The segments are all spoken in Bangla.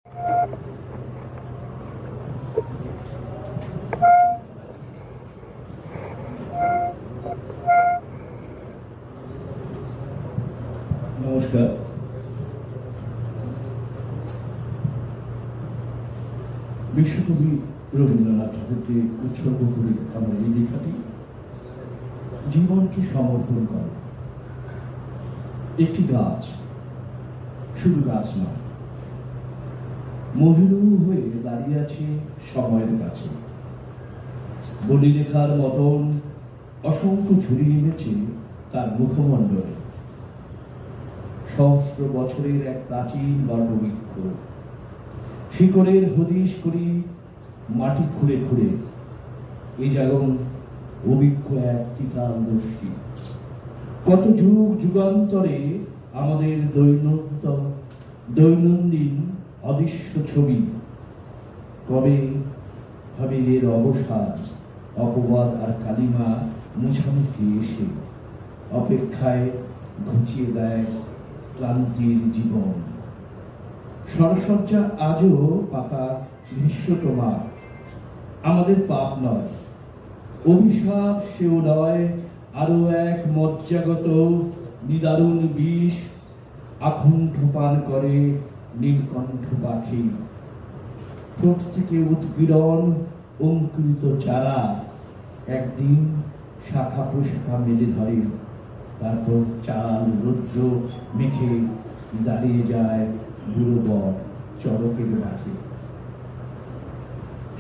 নমস্কার। বিশ্বকবি রবীন্দ্রনাথ ঠাকুরকে উৎসর্গ করে আমরা এই লেখাটি জীবনকে সমর্পণ করে। একটি গাছ শুধু গাছ নয়, মজুরু হয়ে দাঁড়িয়ে আছে সময়ের কাছে। বলি লেখার মতন অসংখ্য ঝুড়ি নেমেছে তার মুখমণ্ডলে। সহস্র বছরের এক প্রাচীন বর্ণবৃক্ষ, শিকড়ের হদিশ করি মাটি খুঁড়ে খুঁড়ে এ যেমন অভিজ্ঞ এক ত্রিকালদর্শী। কত যুগ যুগান্তরে আমাদের দৈনন্দিন অদৃশ্য ছবি। কবে হবে এর অবসাদ? অপবাদ আর কালিমা মুছামুছি এসে অপেক্ষায় ঘুচিয়ে দেয় ক্লান্তির জীবন। সরসজ্জা আজও পাকা ভীষ্ম তোমার, আমাদের পাপ নয়, অভিশাপ সেও নয়, আরো এক মজ্জাগত নিদারুণ বিষ আকুণ্ঠ পান করে নীলকণ্ঠ পাখি। ঠোঁট থেকে উৎপীড়ন অঙ্কুরিত চারা একদিন শাখা প্রশাখা মেলে ধরে, তারপর চাল রৌদ্র মেখে দাঁড়িয়ে যায় বুড়ো বট চড়কের মাঠে।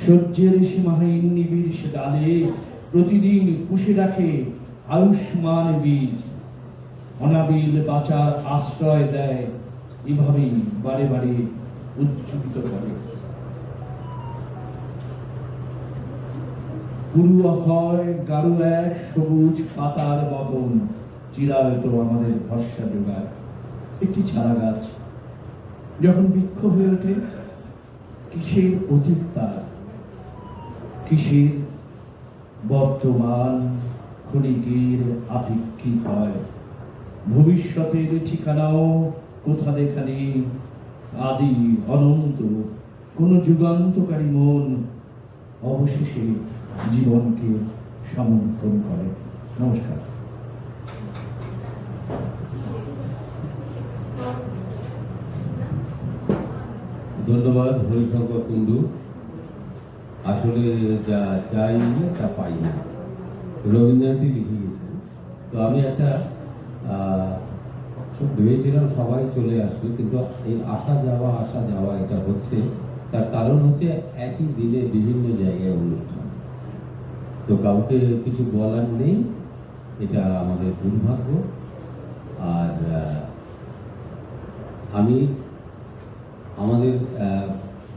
সূর্যের সীমাহীন নিবিড় সে ডালে প্রতিদিন পুষে রাখে আয়ুষ্মান বীজ। অনাবিল বাঁচার আশ্রয় দেয়, এভাবেই বারে বারে উজ্জীবিত করে। পুরুয়া হয় গাঢ় এক সবুজ পাতার মতন, চিরায়ত আমাদের ভরসা জোগায়। একটি চারা গাছ যখন বৃক্ষ হয়ে ওঠে, কিসের অতীত তার, কিসের বর্তমান ক্ষণিকের আপেক্ষিক হয়। ভবিষ্যতের ঠিকানাও কোথা লেখা নেই। আদি অনন্ত কোন যুগান্তকারী মন অবশেষে জীবনকে সমর্পণ করে। নমস্কার। ধন্যবাদ হরিশঙ্কর কুণ্ডু। আসলে যা চাই তা পাই না, রবীন্দ্রনাথই লিখে গেছেন। তো আমি একটা ভেবেছিলাম সবাই চলে আসবে, কিন্তু এই আসা যাওয়া এটা হচ্ছে। তার কারণ হচ্ছে একই দিনে বিভিন্ন জায়গায় অনুষ্ঠান, তো কাউকে কিছু বলার নেই, এটা আমাদের দুর্ভাগ্য। আর আমি আমাদের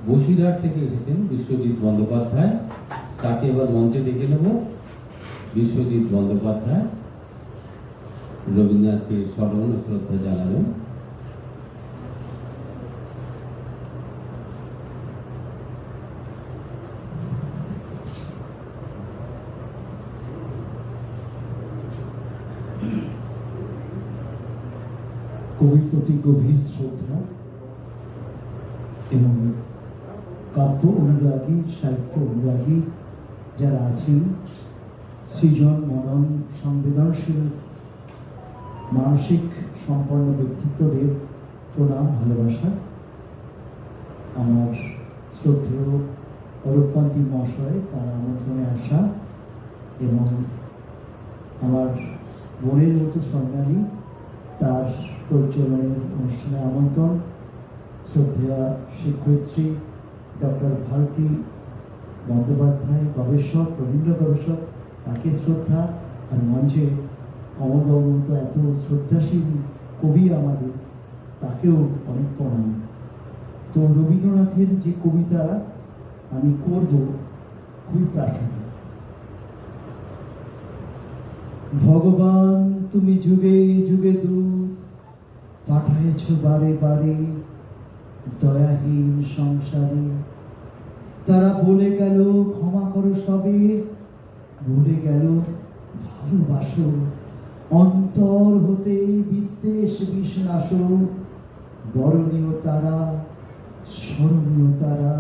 বসিরহাট থেকে এসেছেন বিশ্বজিৎ বন্দ্যোপাধ্যায়, তাকে এবার মঞ্চে ডেকে নেব। বিশ্বজিৎ বন্দ্যোপাধ্যায় রবীন্দ্রনাথকে স্মরণ ও শ্রদ্ধা জানাবেন। কবির প্রতি গভীর শ্রদ্ধা এবং কাব্য অনুরাগী, সাহিত্য অনুরাগী যারা আছেন, সৃজন মনন সংবেদনশীল মানসিক সম্পন্ন ব্যক্তিত্বদের প্রণাম, ভালোবাসা। আমার শ্রদ্ধেয় অরূপকান্তি মহাশয় তার আমন্ত্রণে আসা এবং আমার বোনের মতো স্বর্ণালী তার প্রজ্বলনের অনুষ্ঠানে আমন্ত্রণ। শ্রদ্ধেয়া শিক্ষয়িত্রী ডক্টর ভারতী বন্দ্যোপাধ্যায়, গবেষক, রবীন্দ্র গবেষক, তাকে শ্রদ্ধা। আর মঞ্চে কমলবাবুর মতো এত শ্রদ্ধাশীল কবি আমাদের, তাকেও অনেক প্রণাম। তো রবীন্দ্রনাথের যে কবিতা আমি করব খুবই প্রাসঙ্গিক। ভগবান তুমি যুগে যুগে দূত পাঠাইছ বারে বারে দয়াহীন সংসারে। তারা বলে গেল ক্ষমা করো সবে, ভুলে গেল ভালোবাসো, অন্তর হতে বিদ্বেষ বিষ নাশ। বরণীয় তারা স্মরণ তারা,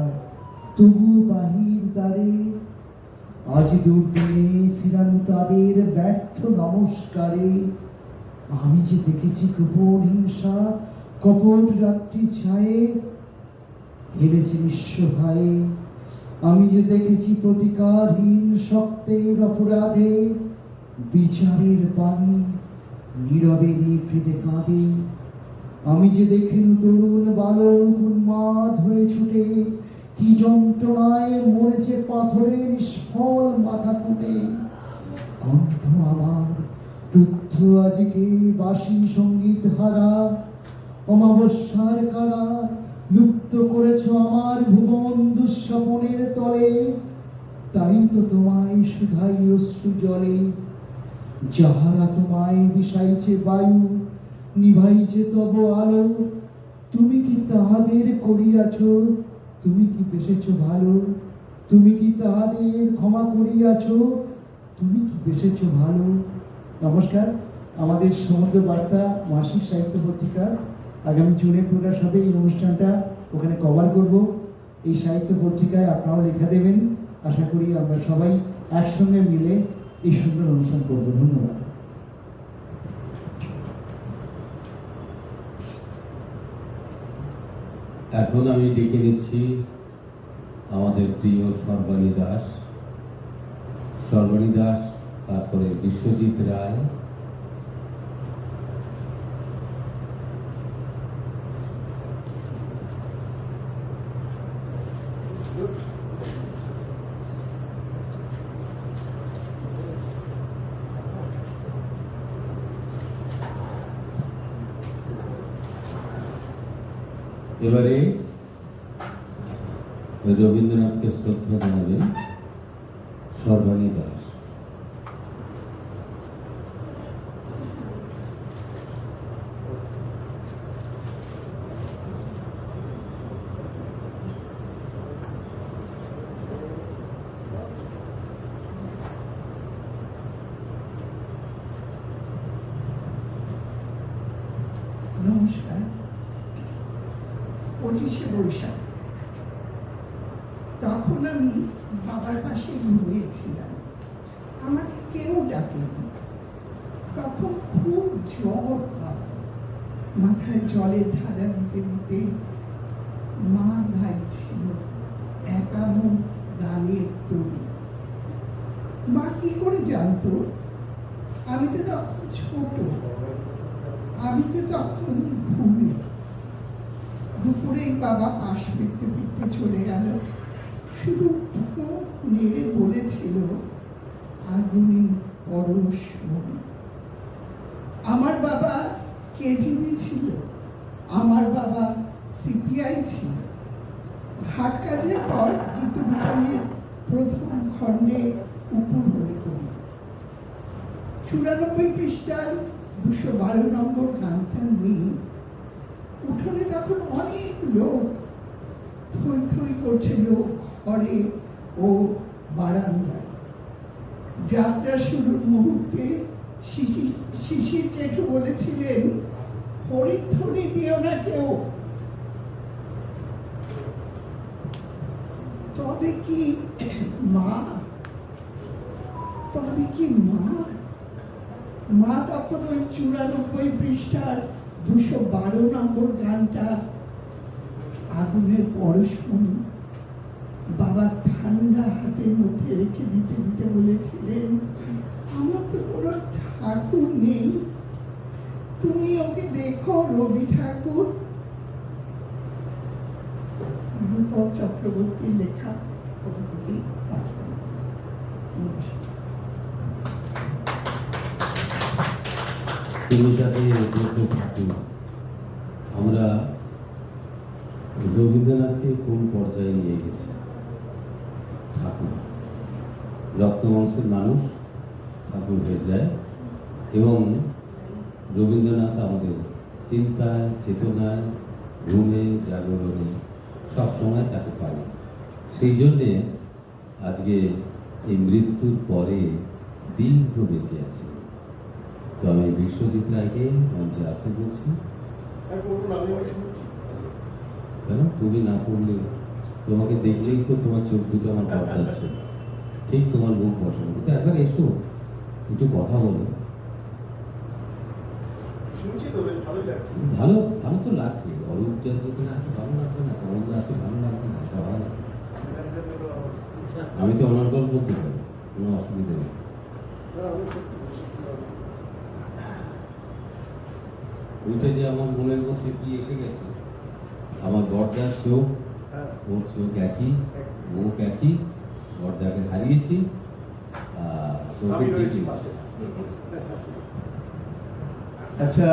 তবু বাহির দ্বারে আজ দুর্দিনে ফিরানো তাদের ব্যর্থ নমস্কারে। আমি যে দেখেছি গোপন হিংসা কপট রাত্রি ছায়ে হেরেছে নিঃস্ব ভাই। আমি যে দেখেছি প্রতিকারহীন শক্তের অপরাধে বিচারের বাণী নীরবে নিভৃতে কাঁদে। আমি যে দেখিনু তরুণ বালক উন্মাদ হয়ে ছুটে কি যন্ত্রণায় মরেছে পাথরে নিষ্ফল মাথা ফুটে। কণ্ঠ আমার রুদ্ধ আজকে বাসি সঙ্গীত হারা, অমাবস্যার কারা লুপ্ত করেছ আমার ভুবন দুঃস্বপনের তলে। তাই তো তোমায় সুধাই অশ্রু জলে, যাহারা তোমায় বিষাইছে বায়ু নিভাইছে তব আলো। তুমি কি তাহাদের করিয়াছ, তুমি কি বেসেছ ভালো? তুমি কি তাহাদের ক্ষমা করিয়াছ, তুমি কি বেসেছ ভালো? নমস্কার, আমাদের সমুদ্র বার্তা মাসিক সাহিত্য পত্রিকা আগামী জুনে প্রকাশ হবে। এই অনুষ্ঠানটা ওখানে কভার করব। এই সাহিত্য পত্রিকায় আপনারাও লেখা দেবেন। আশা করি আমরা সবাই একসঙ্গে মিলে এই সুন্দর অনুষ্ঠান করব। ধন্যবাদ। এখন আমি ডেকে নিচ্ছি আমাদের প্রিয় সর্বাণী দাস। সর্বাণী দাস, তারপরে বিশ্বজিৎ রায়, এবারে রবীন্দ্রনাথকে শ্রদ্ধা জানাবেন সর্বাণী দাস। নমস্কার। 25শে বৈশাখ, তখন আমি বাবার পাশে ঘুমিয়েছিলাম। আমাকে কেউ ডাকেনি। তখন খুব জ্বর হয়, মাথায় জলের ধারা দিতে দিতে মা গাইছিল একানো গানের তৈরি। মা কি করে জানতো? আমি তো তখন ছোট, আমি তো তখন ঘুমি। দুপুরেই বাবা পাশ ফিরতে ফিরতে চলে গেল। শুধু ঠোঁট নেড়ে বলেছিল, আগুনে পরশ মন। আমার বাবা কেজিবি ছিল, আমার বাবা সিপিআই ছিল। ঘাট কাজের পর গীতবিতানের প্রথম খণ্ডে উপর হয়ে করি। 94 পৃষ্ঠার 212 নম্বর গানটা নেই। উঠোনে তখন অনেক লোক, থই থই করছে লোক ঘরে ও বারান্দায়। যাত্রা শুরুর মুহূর্তে শিশির জেঠু বলেছিলেন, হরিধ্বনি দিও না কেউ। তবে কি মা, তবে কি মা? মা তখন ওই 94 পৃষ্ঠার 212 নম্বর গানটা আগুনের পরশমণি বাবার ঠান্ডা হাতের মধ্যে রেখে দিতে দিতে বলেছিলেন, আমার তো কোনো ঠাকুর নেই, তুমি ওকে দেখো রবি ঠাকুর। রূপক চক্রবর্তীর লেখা কবিতাটি পাঠ করব। নমস্কার। তিনি তাদের ঠাকুর। আমরা রবীন্দ্রনাথকে কোন পর্যায়ে নিয়ে গেছি? ঠাকুর, রক্ত মাংসের মানুষ ঠাকুর হয়ে যায়। এবং রবীন্দ্রনাথ আমাদের চিন্তায়, চেতনায়, ঘুমে, জাগরণে সবসময় তাকে পাই। সেই জন্যে আজকে এই মৃত্যুর পরে দীর্ঘ বেঁচে আছে। তো আমি বিশ্বজিৎ রায়কে মঞ্চে আসতে বলছি। কেন তুমি না পড়লে তোমাকে দেখলেই তো তোমার চোখ দুটো আমার বদলাচ্ছে, ঠিক তোমার মুখ বসানো। কিন্তু একবার এসো, একটু কথা বলো। ভালো ভালো তো লাগবে। অরূপ যেখানে আছে ভালো লাগবে না, কমলদা আছে ভালো লাগবে না, ভালো লাগবে। আমি তো অনর্গল বলতে পারি, কোনো অসুবিধা নেই। ওইটা যে আমার মনের মধ্যে কি এসে গেছে, আমার বড়দার চোখ, ওর চোখ একই, মুখ একই, বড়দাকে হারিয়েছি। আচ্ছা,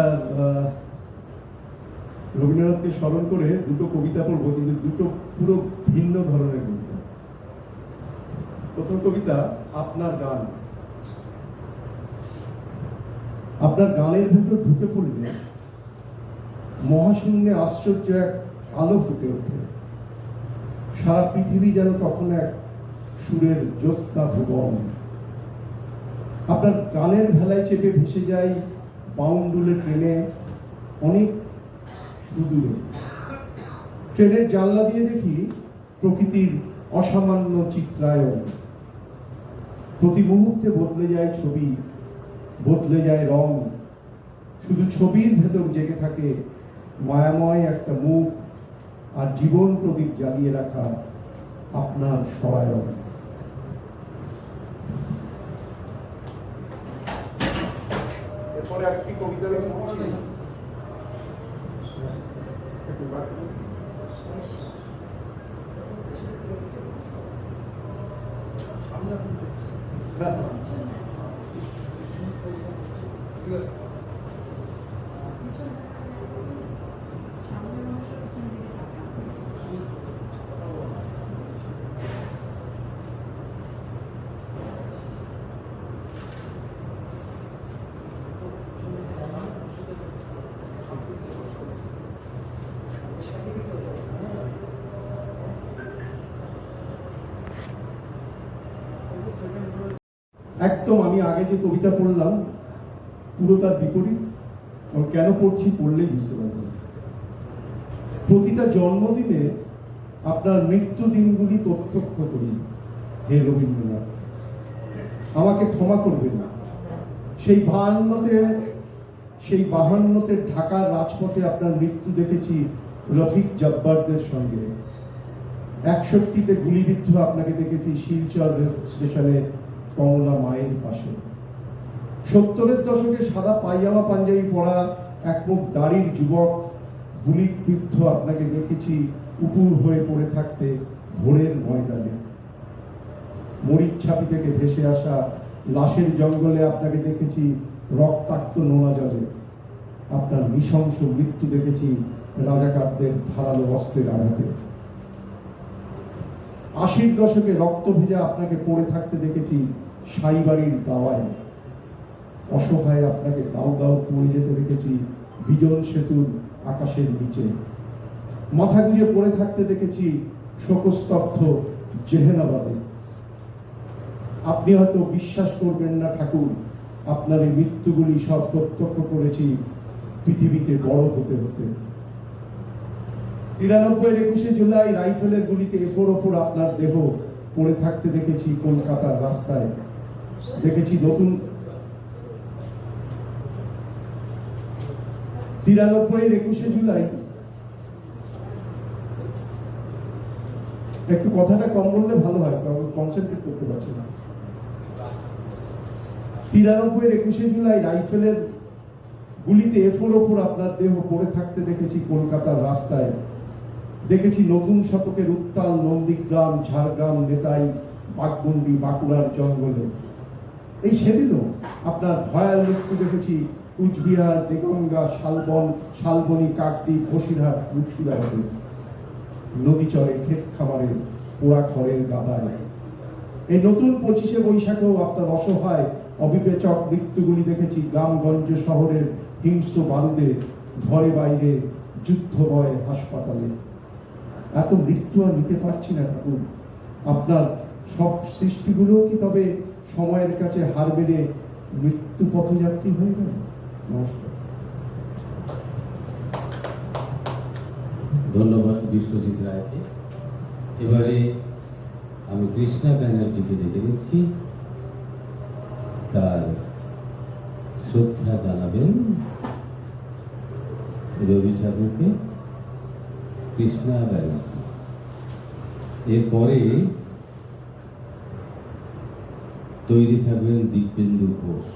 রবীন্দ্রনাথকে স্মরণ করে দুটো কবিতা পড়বো, কিন্তু দুটো পুরো ভিন্ন ধরনের কবিতা। প্রথম কবিতা আপনার গান। আপনার গানের ভেতর ঢুকে পড়লে মহাশূন্যে আশ্চর্য এক আলো ফুটে ওঠে। সারা পৃথিবী যেন তখন এক সুরের জ্যোৎস্না ভুবন। আপনার গানের ভেলায় চেপে ভেসে যায় বাউন্ডুলে ট্রেনে অনেক সুদূরে। ট্রেনের জানলা দিয়ে দেখি প্রকৃতির অসামান্য চিত্রায়ন। প্রতি মুহূর্তে বদলে যায় ছবি, বদলে যায় রং। শুধু ছবির ভেতর জেগে থাকে মায়াময় একটা মুখ আর জীবন প্রদীপ জ্বালিয়ে রাখা আপনার সরায়ন। এরপরে একটি কবিতা একদম আমি আগে যে কবিতা পড়লাম পুরো তার বিপরীত। কেন পড়ছি পড়লেই বুঝতে পারবেন। প্রতিটা জন্মদিনে আপনার মৃত্যু দিনগুলি প্রত্যক্ষ করি। হে রবীন্দ্রনাথ, আমাকে ক্ষমা করবেন। সেই 52তে ঢাকার রাজপথে আপনার মৃত্যু দেখেছি রফিক জব্বারদের সঙ্গে। 61তে গুলিবিদ্ধ আপনাকে দেখেছি শিলচর স্টেশনে কমলা মায়ের পাশে। 70-এর দশকে সাদা পায়জামা পাঞ্জাবি পরা একমুখ দাড়ির যুবক গুলিবিদ্ধ আপনাকে দেখেছি উপুর হয়ে পড়ে থাকতে ভোরের ময়দানে। মরিচছাপি থেকে ভেসে আসা লাশের জঙ্গলে আপনাকে দেখেছি রক্তাক্ত নোনা জলে। আপনার নৃশংস মৃত্যু দেখেছি রাজাকারদের ধারালো অস্ত্রের আঘাতে। 80-র দশকে রক্ত ভেজা আপনাকে পড়ে থাকতে দেখেছি সাইবাড়ির দাওয়ায়। অসহায় আপনাকে দাও দাও পড়ে যেতে দেখেছি বিজন সেতুর আকাশের নিচে। মাথা গুঁজে পড়ে থাকতে দেখেছি শোকস্তব্ধ জেহেনাবাদে। আপনি হয়তো বিশ্বাস করবেন না ঠাকুর, আপনার এই মৃত্যুগুলি সব প্রত্যক্ষ করেছি পৃথিবীতে বড় হতে হতে। 93-এর 21শে জুলাই রাইফেলের গুলিতে এফোর ওপর আপনার দেহ পড়ে থাকতে দেখেছি কলকাতার রাস্তায়। দেখেছি নতুন 93-এর 21শে জুলাই, একটু কথাটা কম বললে ভালো হয়, কারণ কনসেন্ট্রেট করতে পারছি না। 93-এর 21শে জুলাই রাইফেলের গুলিতে এফোর ওপর আপনার দেহ পড়ে থাকতে দেখেছি কলকাতার রাস্তায়। দেখেছি নতুন শতকের উত্তাল নন্দীগ্রাম, ঝাড়গ্রাম, নেতাই, বাগমুন্ডি, বাঁকুড়ার জঙ্গলে। এই সেদিনও আপনার ভয়াল মৃত্যু দেখেছি কুচবিহার, দেগঙ্গা, শালবনী, কাকদ্বীপ, বসিরহাট, মুর্শিদাবাদে। নদী চরে, ক্ষেত খামারে, পোড়া খড়ের গাদায়। এই নতুন 25শে বৈশাখেও আপনার অসহায় অবিবেচক মৃত্যুগুলি দেখেছি গ্রামগঞ্জ শহরের হিংস্র বারুদে, ঘরে বাইরে, যুদ্ধময় হাসপাতালে। এত মৃত্যু আর নিতে পারছি না ঠাকুর। আপনার সব সৃষ্টিগুলো কি তবে সময়ের কাছে হার মেনে মৃত্যু পথযাত্রী হয়ে গেল? নমস্কার। ধন্যবাদ বিশ্বজিৎ রায়কে। এবারে আমি কৃষ্ণা ব্যানার্জিকে ডেকে নিচ্ছি, তার শ্রদ্ধা জানাবেন রবি ঠাকুরকে। কৃষ্ণা ব্যানার্জি। এরপরে তৈরি থাকবেন দিব্যেন্দু ঘোষ।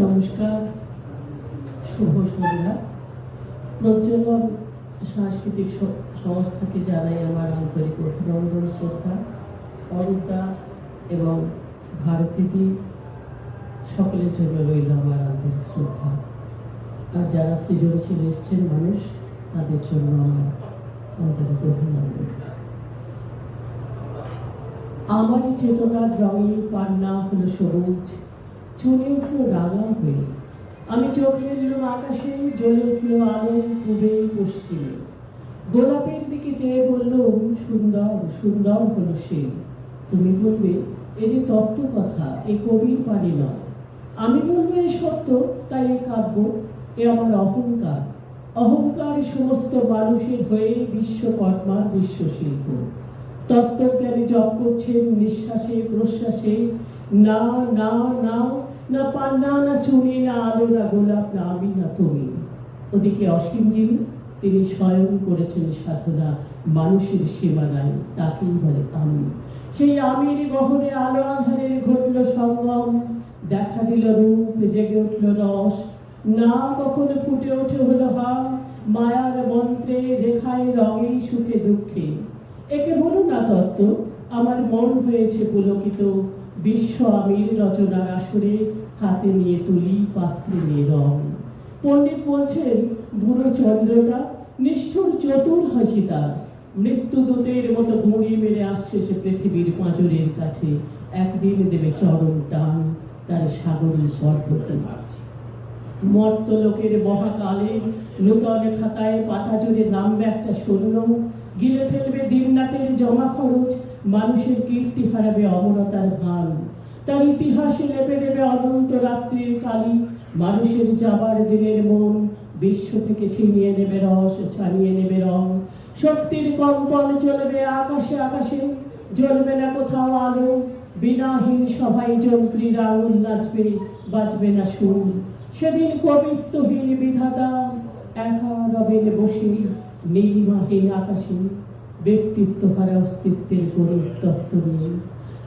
নমস্কার, শুভ সন্ধ্যা। প্রজ্বলন সাংস্কৃতিক সংস্থাকে জানাই আমার আন্তরিক অভিনন্দন, শ্রদ্ধা। অরূপদা এবং ভারতীদি সকলের জন্য রইল আমার আন্তরিক শ্রদ্ধা। আর যারা সৃজনশীল এসছেন মানুষ, তাদের জন্য আমার আন্তরিক অভিনন্দন। আমার চেতনার রঙে পান্না হলো সবুজ, চলে উঠল রাঙা হয়ে। আমি চোখ মেললাম আকাশে, জ্বলে উঠল আলো পূবে পশ্চিমে। গোলাপের দিকে চেয়ে বলল, সুন্দর সুন্দর হলো সে। তুমি বলবে এ যে তত্ত্ব কথা, এ কবির বাণী নয়। আমি বলবো এ সত্য, তাই এ কাব্য, এ আমার অহংকার। অহংকার সমস্ত মানুষের হয়ে বিশ্বকর্মার বিশ্বশিল্প। তত্ত্বজ্ঞানী জপ করছেন নিঃশ্বাসে প্রশ্বাসে, না না না, না পান্না, না চুনি, না আলো, না গোলাপ, না আমি, না তুমি। ওদিকে অসীম যিনি, তিনি স্বয়ং করেছেন সাধনা মানুষের সীমানায়, তাকেই বলে আমি। সেই আমির গহনে আলো আধারের ঘটল সঙ্গম, দেখা দিল রূপ, জেগে উঠল রস। না কখনো ফুটে ওঠে হলো হাম, মায়ার মন্ত্রে, রেখায়, রঙে, সুখে দুঃখে। একে বলো না তত্ত্ব, আমার মন হয়েছে পুলকিত। বিশ্ব আমির রচনার আসরে হাতে নিয়ে তুলি, পাত্রে নিয়ে রং। পণ্ডিত বলছেন বুড়ো চন্দ্রটা নিষ্ঠুর চতুর হাসি তার। মৃত্যুদূতের মতো গুঁড়ি মেরে আসছে সে পৃথিবীর পাঁজরের কাছে। একদিন দেবে চরম টান তার সাগরের পর্বতে। মর্ত লোকের মহাকালে নূতন খাতায় পাতা জুড়ে নামবে একটা শূন্য। গিলে ফেলবে দিনরাতের জমা খরচ, মানুষের কীর্তি হারাবে অমরতার ভান। তার ইতিহাসে লেপে দেবে অনন্ত রাত্রির কালি। মানুষের যাবার দিনের মন বিশ্ব থেকে ছিনিয়ে নেবে রস, ছাড়িয়ে নেবে রং। শক্তির কম্পন চলবে আকাশে আকাশে, জ্বলবে না কোথাও আলো। বিনাহীন সবাই যন্ত্রীরা আঙুল নাচবে, বাজবে না সুর। সেদিন কবিত্বহীন বিধাতা একা রবেন বসে নীলিমাহীন আকাশে, ব্যক্তিত্ব হারা অস্তিত্বের গরিব তত্ত্ব নিয়ে।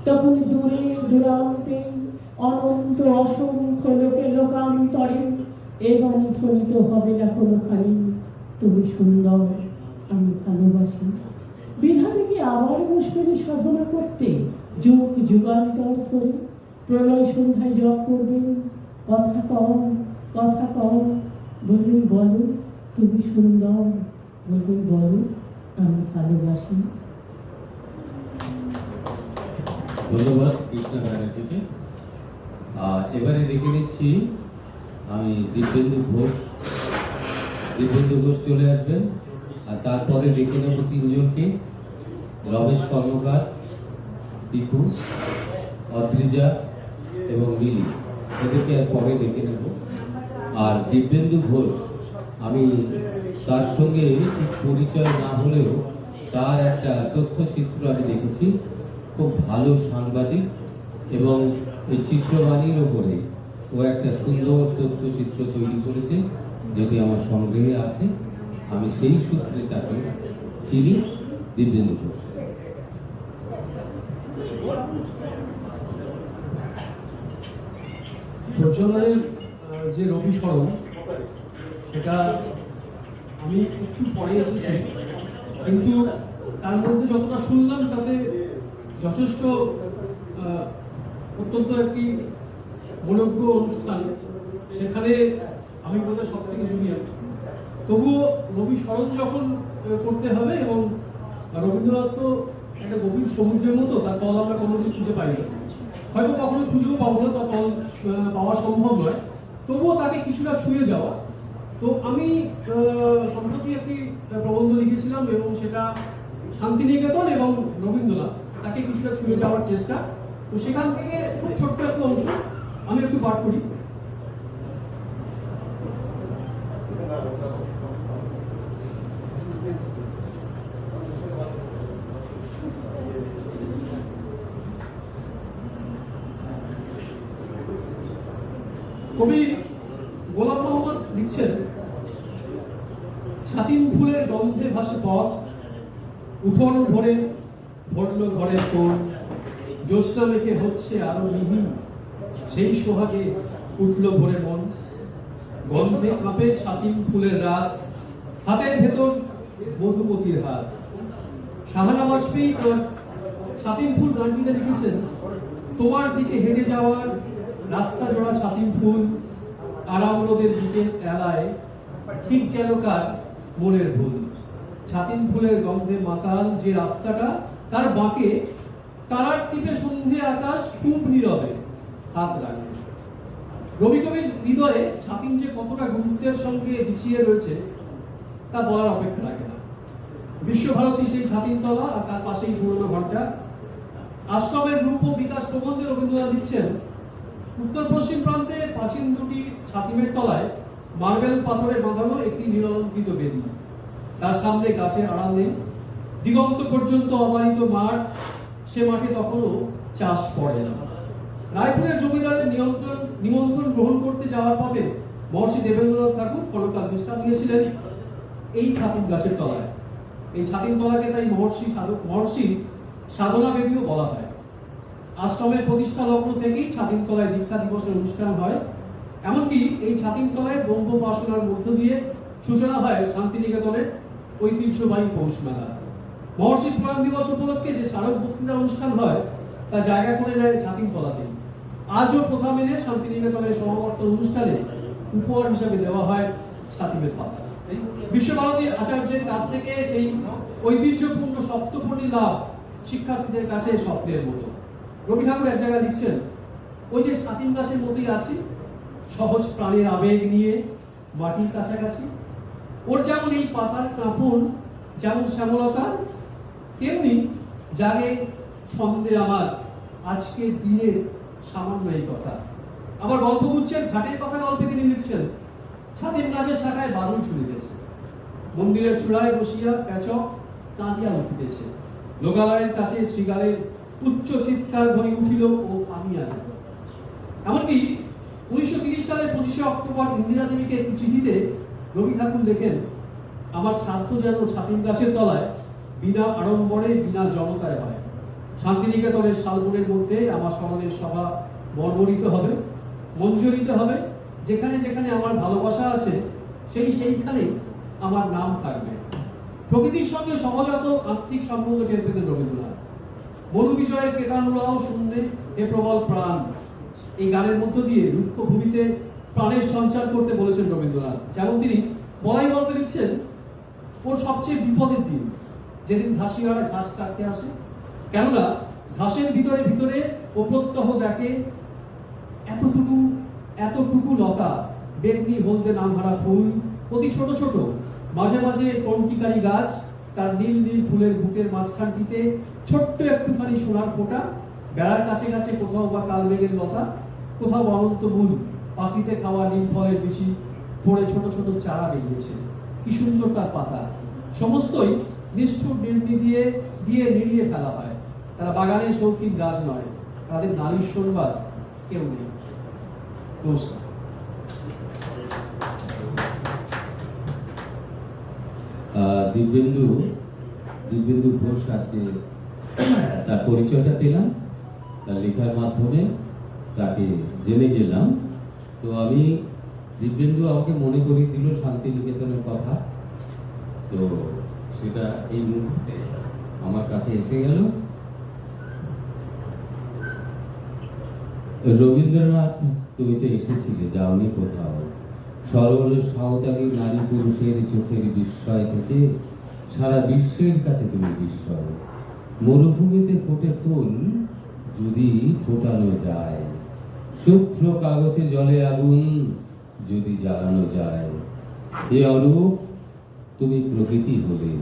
তখন দূরে দূরান্তে অনন্ত অসংখ্য লোকে লোকান্তরে এ বাণী ধ্বনিত হবে না কোনোখানি, তুমি সুন্দর, আমি ভালোবাসি। বিধানে কি আবার বসবেন সাধনা করতে, যুগ যুগান্তর ধরে? প্রলয় সন্ধ্যায় জপ করবেন, কথা কম কথা কম, বলবেন বলো তুমি সুন্দর, বলবেন বলো আমি ভালোবাসি। ধন্যবাদ কৃষ্ণা ব্যানার্জিকে। আর এবারে রেখে নিচ্ছি আমি দিব্যেন্দু ঘোষ। দিব্যেন্দু ঘোষ চলে আসবেন। আর তারপরে রেখে নেব তিনজনকে, রমেশ কর্মকার, পিকু, অদ্রিজা এবং মিলি। এদেরকে আর পরে রেখে নেব। আর দিব্যেন্দু ঘোষ, আমি তার সঙ্গে ঠিক পরিচয় না হলেও তার একটা তথ্যচিত্র আমি দেখেছি। খুব ভালো সাংবাদিক এবং এই চিত্রবাণীর ওপরে ও একটা সুন্দর তথ্যচিত্র তৈরি করেছে, যেটি আমার সংগ্রহে আছে। আমি সেই সূত্রে তাকে চিনি। দিব্যেন্দু ঘোষ। প্রজ্বলনের যে রবি স্মরণ, সেটা আমি একটু পরে এসেছি, কিন্তু তার মধ্যে যতটা শুনলাম তাতে যথেষ্ট অত্যন্ত একটি মনোজ্ঞ অনুষ্ঠান। সেখানে আমি বোধহয় সব থেকে জুনিয়র, তবুও রবি স্মরণ যখন করতে হবে, এবং রবীন্দ্রনাথ তো একটা গভীর সমুদ্রের মতো, তার তল আমরা কোনোদিন খুঁজে পাই না, হয়তো কখনো খুঁজেও পাবো না, তার তল পাওয়া সম্ভব নয়, তবুও তাকে কিছুটা ছুঁয়ে যাওয়া। তো আমি সম্প্রতি একটি প্রবন্ধ লিখেছিলাম, এবং সেটা শান্তিনিকেতন এবং রবীন্দ্রনাথ, তাকে কিছুটা ছুঁয়ে যাওয়ার চেষ্টা। তো সেখান থেকে খুব ছোট্ট একটা অংশ আমি একটু পাঠ করি। কবি গোলাম মোহাম্মদ লিখছেন, ছাতিম ফুলের গন্ধে ভাসে পথ, উঠোন ভরে ভরল ঘরের কোণ, জ্যোৎস্না মেখে হচ্ছে আরো মিহি, সেই সোহাগে উঠল ভরে মন, গন্ধে কাঁপে ছাতিম ফুলের রাত, হাতের ভেতর মধুমতির হাত। শাহানা বাজপেয়ী তার ছাতিম ফুল গানটিতে লিখেছেন, তোমার দিকে হেঁটে যাওয়ার রাস্তা জোড়া ছাতিম ফুল, আরাম রোদের দিকে এলায়, ঠিক যেন কার মনের ভুল। ছাতিম ফুলের গন্ধে মাতাল যে রাস্তাটা, তার বাঁকে তারার টিপে সন্ধে আকাশ খুব নীরবে হাত রাখে। রবি কবির হৃদয়ে ছাতিম যে কতটা গুরুত্বের সঙ্গে বিছিয়ে রয়েছে তা বলার অপেক্ষা রাখে না। বিশ্বভারতী সেই ছাতিম তলা, আর তার পাশেই পুরনো ঘরটা। আশ্রমের রূপ ও বিকাশ প্রবন্ধে রবীন্দ্রনাথ লিখছেন, উত্তর পশ্চিম প্রান্তে প্রাচীন দুটি ছাতিমের তলায় মার্বেল পাথরে বাঁধানো একটি নিরলঙ্কৃত বেদি, তার সামনে গাছের আড়াল নেই, দিগন্ত পর্যন্ত অবারিত মাঠ, সে মাঠে তখনও চাষ পড়ে না। রায়পুরের জমিদারের নিমন্ত্রণ গ্রহণ করতে যাওয়ার পথে মহর্ষি দেবেন্দ্রনাথ ঠাকুর ক্ষণকাল বিশ্রাম নিয়েছিলেন এই ছাতিম গাছের তলায়। এই ছাতিম তলাকে তাই মহর্ষি সাধনা বেদিও বলা হয়। আশ্রমের প্রতিষ্ঠা লগ্ন থেকেই ছাতিম তলায় দীক্ষা দিবসের অনুষ্ঠান হয়, এমনকি এই ছাতিম তলায় ব্রহ্মোপাসনার মধ্য দিয়ে সূচনা হয় শান্তিনিকেতনের ঐতিহ্যবাহী পৌষ মেলা। মহর্ষি প্রয়াণ দিবস উপলক্ষে যে স্মারক বক্তৃতা অনুষ্ঠান হয় তা জায়গা করে নেয় ছাতিম তলাতেই। আজও প্রথা মেনে শান্তিনিকেতনের সমাবর্তন অনুষ্ঠানে উপহার হিসাবে দেওয়া হয় ছাতিমের পাতা। বিশ্বভারতীর আচার্যের কাছ থেকে সেই ঐতিহ্যপূর্ণ সপ্তপর্ণী লাভ শিক্ষার্থীদের কাছে স্বপ্নের মতো। রবি ঠাকুর এক জায়গায় লিখছেন, ওই যে ছাতিম গাছের মতোই আছি, সহজ প্রাণের আবেগ নিয়ে মাটির কাছাকাছি। ওর যেমন এই পাতার কাঁপন, যেমন শ্যামলতা, তেমনি জাগে ছন্দে আমার আজকের দিনের সামান্য এই কথা। আবার গল্পগুচ্ছের ঘাটের কথা গল্পে তিনি লিখছেন, ছাতিম গাছের শাখায় বাদুড় চুলিতেছে, মন্দিরের চূড়ায় বসিয়া পেচক কাঁদিয়া উঠিতেছে, লোকালয়ের কাছে শ্রীগালের উচ্চ চিৎকার ধ্বনি উঠিল ও থামিয়া গেল। এমনকি 1930 সালের 25শে অক্টোবর ইন্দিরা দেবীকে একটি চিঠিতে রবি ঠাকুর লেখেন, আমার শ্রাদ্ধ যেন ছাতিম গাছের তলায় বিনা আড়ম্বরে বিনা জনতায় হয়। শান্তিনিকেতনের শালবনের মধ্যে আমার স্মরণের সভা বর্বরিত হবে, মঞ্জরিত হবে, যেখানে যেখানে আমার ভালোবাসা আছে সেইখানেই আমার নাম থাকবে। প্রকৃতির সঙ্গে সহজাত আত্মিক সম্বন্ধ টের পেতেন রবীন্দ্রনাথ। মনু বিজয়ের কেতানুরাও শুনবে এ প্রবল প্রাণ, এই গানের মধ্য দিয়ে রুক্ষ ভূমিতে প্রাণের সঞ্চার করতে বলেছেন রবীন্দ্রনাথ। যেমন তিনি বলাই গল্পে লিখছেন, ওর সবচেয়ে বিপদের দিন যেদিন ঘাসিয়ারা ঘাস কাটতে আসে, কেননা ঘাসের ভিতরে ভিতরে ও প্রত্যহ দেখে এতটুকু লতা, বেগনি হলদে নামহারা ফুল, অতি ছোট ছোট, মাঝে মাঝে কণ্টিকারী গাছ, তার নীল নীল ফুলের বুকের মাঝখানটিতে ছোট্ট একটুখানি সোনার ফোঁটা, বেড়ার কাছে কাছে কোথাও বা কালমেঘের লতা, কোথাও অনন্ত মূল, পাখিতে খাওয়া নীল ফলের বেশি পড়ে ছোট ছোট চারা বেরিয়েছে। কি সুন্দর তার পাতা, সমস্তই নিষ্ঠুর নির্মি দিয়ে নিড়িয়ে ফেলা হয়। তারা বাগানের শৌখিন গাছ নয়, তাদের নারীর শোনবার কেউ নেই। নমস্কার। দিব্যেন্দু ঘোষ, আজকে তার পরিচয়টা পেলাম, তার লেখার মাধ্যমে তাকে জেনে গেলাম। তো আমি দিব্যেন্দু আমাকে মনে করিয়ে দিল শান্তিনিকেতনের কথা, তো সেটা এই মুহূর্তে আমার কাছে এসে গেল। রবীন্দ্রনাথ, তুমি তো এসেছিলে, যাওনি কোথাও, সরল সাঁওতালি নারী পুরুষের চোখের বিস্ময় থেকে সারা বিশ্বের কাছে তুমি বিস্ময়। মরুভূমিতে ফোটে ফুল যদি ফোটানো যায়, শুভ্র কাগজে জলে আগুন যদি জ্বালানো যায়। এ অরূপ তুমি প্রকৃতি হলে,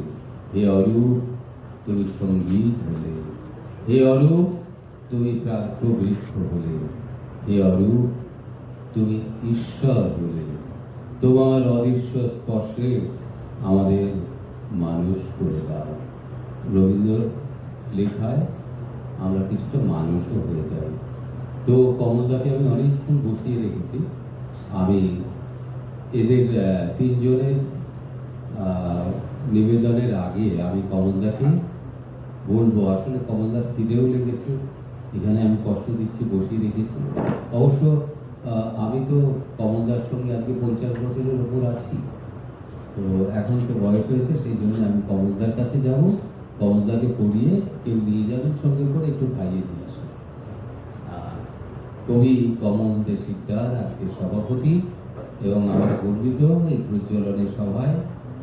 এ অরূপ তুমি সঙ্গীত হলে, এ অরূপ তুমি প্রাজ্ঞ বৃক্ষ হলে, এ অরূপ তুমি ঈশ্বর হলে। তোমার অদৃশ্য স্পর্শে আমাদের মানুষ করে দাও। রবীন্দ্র লেখায় আমরা কিছুটা মানুষও হয়ে যাই। তো কমলদাকে আমি অনেকক্ষণ বসিয়ে রেখেছি। আমি এদের তিনজনের নিবেদনের আগে আমি কমলদাকে বলবো, আসলে কমলদার খিদেও লেগেছে, এখানে আমি কষ্ট দিচ্ছি, বসিয়ে রেখেছি। অবশ্য আমি তো কমলদার সঙ্গে আজকে 50 বছরের উপর আছি, তো এখন তো বয়স হয়েছে, সেই জন্য আমি কমলদার কাছে যাব। কমলদাকে পড়িয়ে কেউ নিয়ে যাবেন, সঙ্গে করে একটু খাইয়ে দিয়ে আসবেন। কবি কমল দে শিকদার আজকে সভাপতি, এবং আমরা গর্বিত এই প্রজ্বলনের সভায়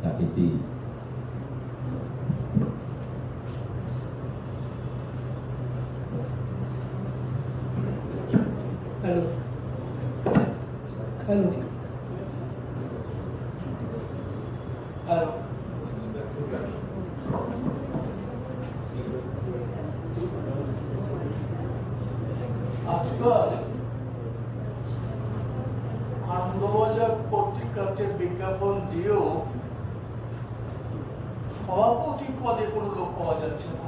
তাকে পেয়ে। হ্যালো হ্যালো হ্যালো আজকাল আনন্দবাজার পত্রিকাতে বিজ্ঞাপন দিয়েও সভাপতি পদে কোনো লোক পাওয়া যাচ্ছে না।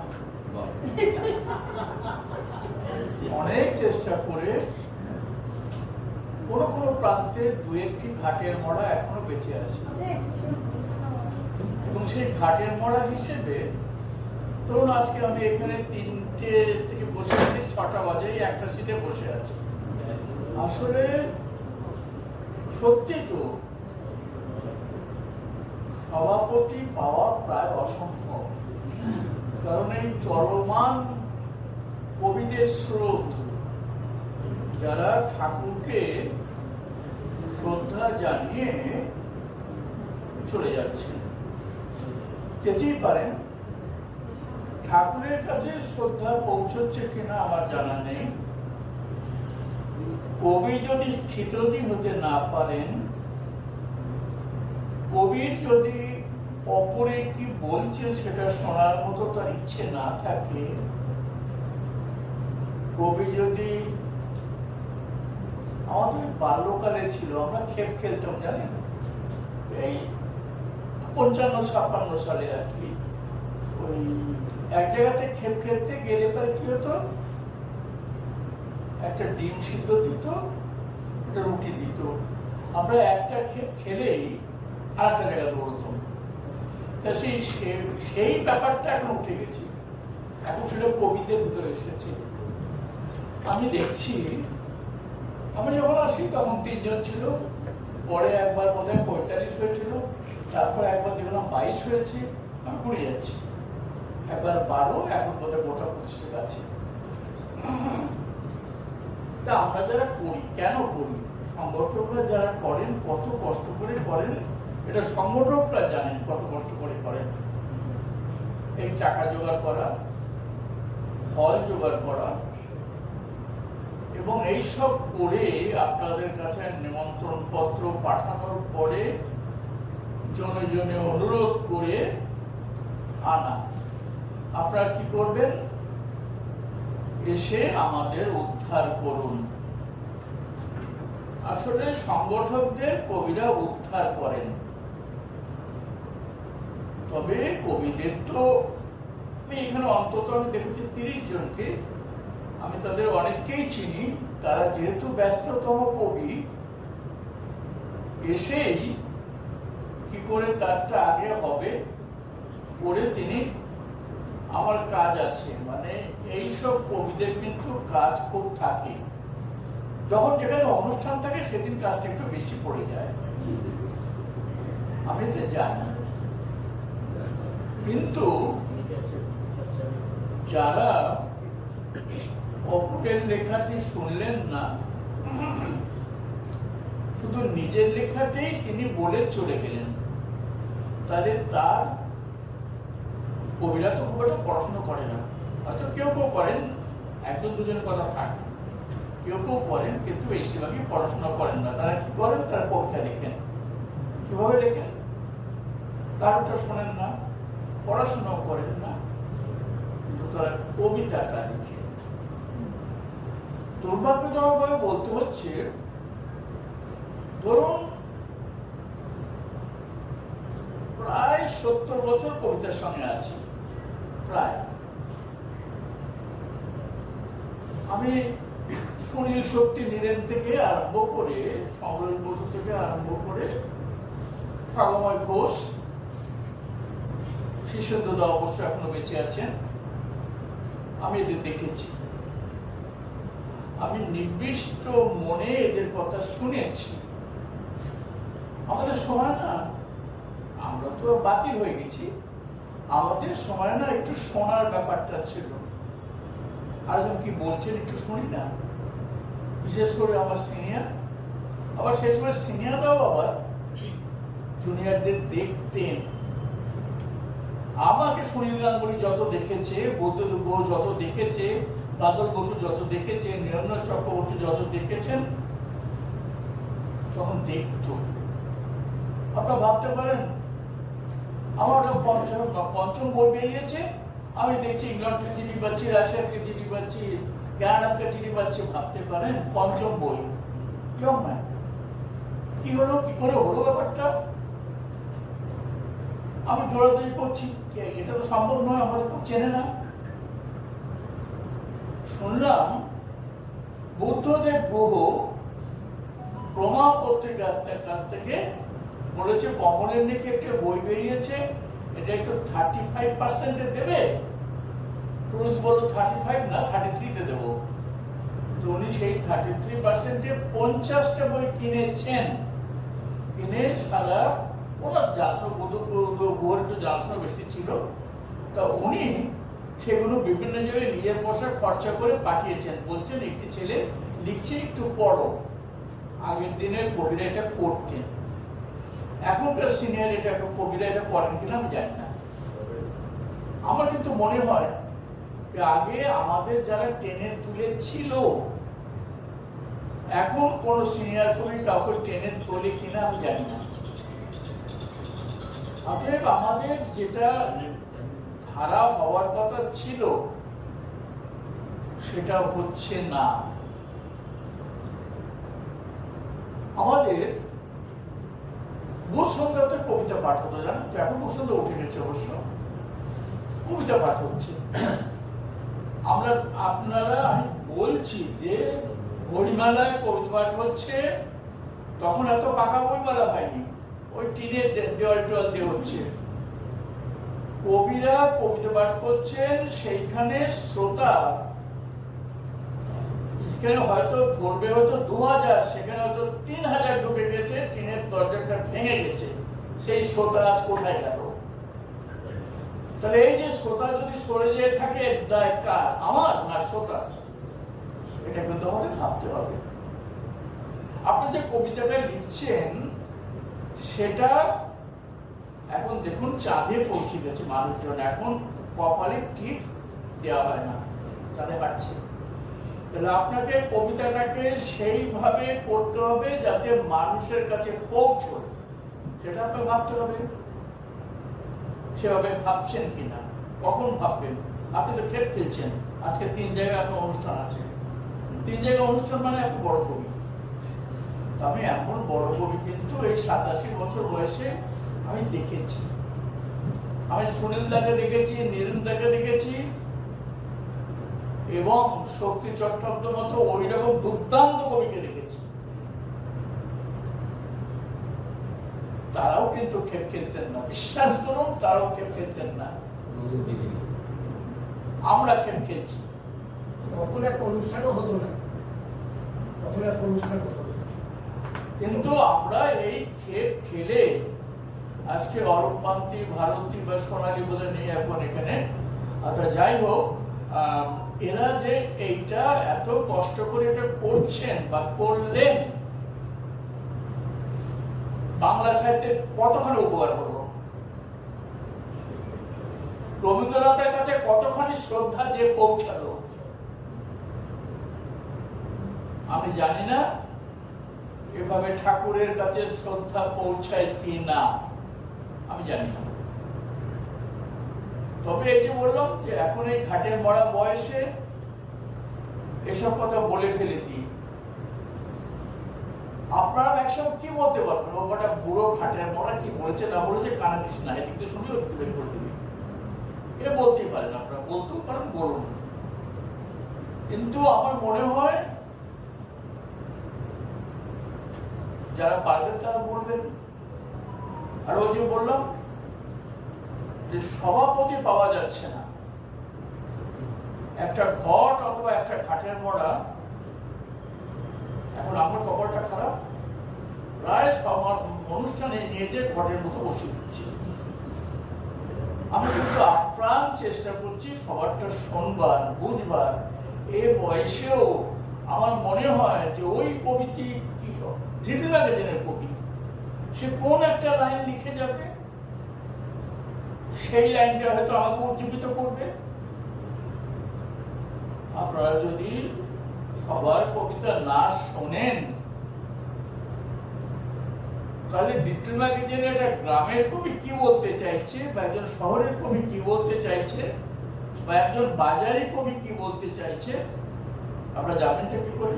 অনেক চেষ্টা করে কোনো কোনো প্রান্তে দু একটি ঘাটের মরা এখনো বেঁচে আছে, এবং সেই ঘাটের মরা হিসেবে ধরুন আজকে আমি এখানে 3টে থেকে বসে আছি, 6টা বাজে একটা সিটে বসে আছি। আসলে সত্যি তো সভাপতি পাওয়া প্রায় অসম্ভব, কারণ এই চলমান কবিদের স্রোত, যারা ঠাকুরকে শ্রদ্ধা জানিয়ে চলে যাচ্ছে, যেতেই পারেন। ঠাকুরের কাছে শ্রদ্ধা পৌঁছচ্ছে কিনা আমার জানা নেই। কবি যদি স্থিতধী হতে না পারেন, কবির যদি অপরে কি বলছে সেটা শোনার মতো তার ইচ্ছে না থাকে, কবি যদি, আমাদের বাল্যকালে ছিল, আমরা খেপ খেলতাম জানেন, এই 55-56 সালে আর কি, ওই এক জায়গাতে খেপ খেলতে গেলে পরে কি হতো, একটা ডিম সিদ্ধ দিত, একটা রুটি দিত, আমরা একটা খেপ খেলেই আর একটা জায়গায় দৌড়তাম। তা সেই ব্যাপারটা এখন উঠে গেছে, এখন সেটা কবিদের ভিতরে এসেছে। আমি দেখছি, আমি যখন আসি তখন 3 জন ছিল, পরে একবার বোধহয় 45 হয়েছিল, তারপর একবার দেখলাম 22 হয়েছে, আমি ঘুরে যাচ্ছি, একবার 12, এখন বোধহয় গোটা 25 আছে। তা আমরা যারা করি, কেন করি, সংগঠকরা যারা করেন কত কষ্ট করে করেন, এটা সংগঠকরা জানেন কত কষ্ট করে করেন। এই টাকা জোগাড় করা, ফল জোগাড় করা, এবং এইসব করে আপনাদের কাছে নিমন্ত্রণ পত্র পাঠানোর পরে জনে জনে অনুরোধ করে আনা। আপনারা কি করবেন, এসে আমাদের উদ্ধার করুন। আসলে সংগঠকদের কবিরা উদ্ধার করেন, তবে কবিদের তো আমি এখানে অন্তত আমি দেখেছি 30 জনকে, আমি তাদের অনেককেই চিনি। তারা যেহেতু ব্যস্ততম কবি, এসেই কি করে তারটা আগে হবে করে তিনি, আমার কাজ আছে, মানে এইসব কবিদের কিন্তু কাজ খুব থাকে, যখন যেখানে অনুষ্ঠান থাকে সেদিন কাজটা একটু বেশি পড়ে যায়, আমি তো জানি। কিন্তু যারা অপুরের লেখাটি শুনলেন না, শুধু নিজের লেখাতেই তিনি বলে চলে গেলেন। তাহলে তার কবিরা তো খুব একটা পড়াশোনা করে না, হয়তো কেউ কেউ করেন, একজন দুজনের কথা থাকে, কেউ কেউ করেন, কিন্তু বেশিরভাগই পড়াশোনা করেন না। তারা কি করেন? তারা কবিতা লেখেন। কিভাবে লেখেন? কারোটা শোনেন না, পড়াশোনাও করেন না, কিন্তু তারা কবিতাটা লিখেন। দুর্ভাগ্যজনকভাবে বলতে হচ্ছে, ধরুন প্রায় 70 বছর কবিতার সঙ্গে আছি, প্রায়। আমি সুনীল শক্তি নীরেন থেকে আরম্ভ করে, সমরেশ বসু থেকে আরম্ভ করে, সাগময় ঘোষ, শীর্ষেন্দুদা অবশ্য এখনো বেঁচে আছেন, আমি এদের দেখেছি। আমি নির্দিষ্ট মনে এদের কথা শুনেছি। আমাদের সময় না, আমরা তো বাতিল হয়ে গেছি, আমাদের সময় না একটু শোনার ব্যাপারটা ছিল। আরেকজন কি বলছেন একটু শুনি না, বিশেষ করে আমার সিনিয়র, আবার শেষ করে সিনিয়ররাও আবার জুনিয়রদের দেখতেন। আমাকে সুনীল গাঙ্গুলি যত দেখেছে, বৌদ্ধদেব যত দেখেছে, বাদল বসু যত দেখেছে, নিরঞ্জন চক্রবর্তী যত দেখেছেন, তখন দেখত। আপনারা ভাবতে পারেন, আমার পঞ্চম বই বেরিয়েছে, আমি দেখছি ইংল্যান্ডকে চিঠি পাচ্ছি, রাশিয়াকে চিঠি পাচ্ছি, কানাডাকে চিঠি পাচ্ছি। ভাবতে পারেন পঞ্চম বই কেউ না, কি হলো, কি করে হলো ব্যাপারটা? আমি দৌড়াদৌড়ি করছি, এটা তো সম্ভব নয়, আমাদের খুব চেনে না। শুনলাম বুদ্ধদেব গুহ প্রমা পত্রিকার কাছ থেকে বলেছে, কমলের নাকি একটা বই বেরিয়েছে, এটা একটু 35% দেবে। পুরুষ বলল 35 না, 33-তে দেবো। তো উনি সেই 33%-এ 50টা বই কিনেছেন। কিনে সারা ওনার জানাশোনা, একটু জানাশোনা বেশি ছিল, তা উনি সেগুলো বিভিন্ন জায়গায় নিজের পয়সা খরচা করে পাঠিয়েছেন। বলছেন একটি ছেলে লিখছে, একটু পড়ো। আগের দিনের কবিরা এটা করতেন, এখনকার সিনিয়র এটা কবিরা এটা করেন কিনা আমি জানি না। আমার কিন্তু মনে হয় যে আগে আমাদের যারা টেনে তুলে ছিল, এখন কোন সিনিয়র কবি কাউকে টেনে তোলে কিনা আমি জানি না। অতএব আমাদের যেটা ধারা হওয়ার কথা ছিল সেটা হচ্ছে না। আমাদের বসন্তে কবিতা পাঠ হতো, জানেন তো? এখন বসন্ত উঠে গেছে, অবশ্য কবিতা পাঠ হচ্ছে। আপনারা, আমি বলছি যে বইমেলায় কবিতা পাঠ হচ্ছে, তখন এত পাকা বইমেলা হয়নি, ওই টিনের দেওয়াল টোয়াল দিয়ে হচ্ছে। কবিরা কবিতা পাঠ করছেন, সেইখানে শ্রোতা, সেখানে হয়তো ধরবে হয়তো 2000, সেখানে হয়তো 3000 ঢুকে গেছে, টিনের দরজাটা ভেঙে গেছে। সেই শ্রোতা আজ কোথায় গেল? তাহলে এই যে শ্রোতা যদি সরে যেয়ে থাকে, দায় কার? আমার না শ্রোতা? এটা কিন্তু আমাদের ভাবতে হবে। আপনি যে কবিতাটা লিখছেন সেটা এখন দেখুন চাঁদে পৌঁছে গেছে মানুষজন, এখন কপালে টিপ দেওয়া হয় না, চাঁদে হাঁটছে। তাহলে আপনাকে কবিতাটাকে সেইভাবে করতে হবে যাতে মানুষের কাছে পৌঁছয়, সেটা আপনাকে ভাবতে হবে। সেভাবে ভাবছেন কিনা, কখন ভাববেন? আপনি তো ক্ষেত খেলছেন, আজকে 3 জায়গায় আপনার অনুষ্ঠান আছে, 3 জায়গায় অনুষ্ঠান মানে এত বড় কবি। আমি এমন বড় কবি কিন্তু এই 87 বছর বয়সে আমি দেখেছি। আমি সুনীল দাকে দেখেছি, নীরেন দাকে দেখেছি, এবং শক্তি চট্টোপাধ্যায়ের মতো ওই রকম দুর্দান্ত কবিকে দেখেছি। তারাও কিন্তু খেপ খেলতেন না, বিশ্বাস করুন, তারাও খেপ খেলতেন না। আমরা খেপ খেলছি। তখন একটা অনুষ্ঠানও হতো না, তখন একটা অনুষ্ঠান হতো না। কিন্তু আমরা এই খেপ খেলে আজকে অরূপ পান্তি, ভারতী বা সোনালী বলে নেই এখন এখানে, আচ্ছা যাই হোক, এরা যে এইটা এত কষ্ট করে এটা করছেন বা করলেন, বাংলা সাহিত্যের কতখানি উপকার হলো, রবীন্দ্রনাথের কাছে কতখানি শ্রদ্ধা যে পৌঁছালো। আমি জানি না এভাবে ঠাকুরের কাছে শ্রদ্ধা পৌঁছায় কি না, আমি জানি না। তবে এই যে বললাম যে এখন এই ঘাটের মরা বয়সে এসব কথা বলে ফেলেছি, আপনারা একসঙ্গে কি বলতে পারবেন? ও কটা বুড়ো ঘাটের মরা কি বলেছে না বলেছে কানে দিস না, এদিক থেকে শুনেও বের করে দিবি, এ বলতেই পারেন, আপনারা বলতেও পারেন, বলুন। কিন্তু আমার মনে হয় যারা পারবেন তারা বলবেন। আর ওই যে বললাম যে সভাপতি পাওয়া যাচ্ছে না, একটা ঘট অথবা একটা ঘাটের মরা, এখন আমার খবরটা খারাপ, প্রায় সবার অনুষ্ঠানে নিজের ঘটের মতো বসে দিচ্ছে। আমি কিন্তু আপ্রাণ চেষ্টা করছি সবারটা শোনবার, বুঝবার। এ বয়সেও আমার মনে হয় যে ওই কবিটি লিটল ম্যাগাজিনের কবি, সে কোন একটা লাইন লিখে যাবে, সেই লাইনটা হয়তো আমাকে উজ্জীবিত করবে। আপনারা যদি সবার কবিতা না শোনেন, তাহলে লিটল ম্যাগাজিনে একটা গ্রামের কবি কি বলতে চাইছে, বা একজন শহরের কবি কি বলতে চাইছে, বা একজন বাজারি কবি কি বলতে চাইছে, আমরা জানেনটা কি করে?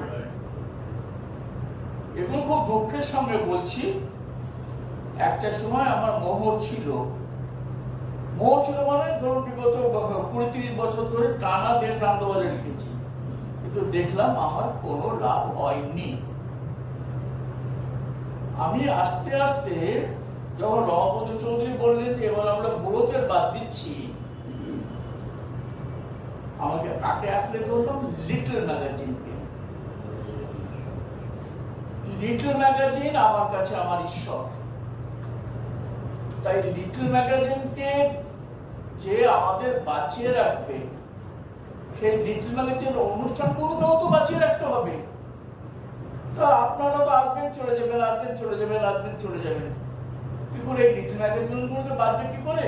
এবং খুব দুঃখের সঙ্গে বলছি, একটা সময় আমার মোহ ছিল মানে ধরুন বিগত 20-30 বছর ধরে টানা দেশ আনন্দবাজার লিখেছি, কিন্তু দেখলাম আমার কোনো লাভ হয়নি। আমি আস্তে আস্তে যখন রমাপদ চৌধুরী বললেন যে এবার আমরা বুড়োদের বাদ দিচ্ছি, আমাকে কাকে আঁকড়ে ধরলাম? লিটল ম্যাগাজিনকে। লিটল ম্যাগাজিন আমার কাছে আমার ঈশ্বর। তাই লিটল ম্যাগাজিনকে যে আমাদের বাঁচিয়ে রাখবে, সেই লিটল ম্যাগাজিন অনুষ্ঠানগুলোকেও তো বাঁচিয়ে রাখতে হবে। তা আপনারা তো আসবেন চলে যাবেন, আসবেন চলে যাবেন, আসবেন চলে যাবেন, কি করে এই লিটল ম্যাগাজিনগুলোকে বাঁচবে কি করে?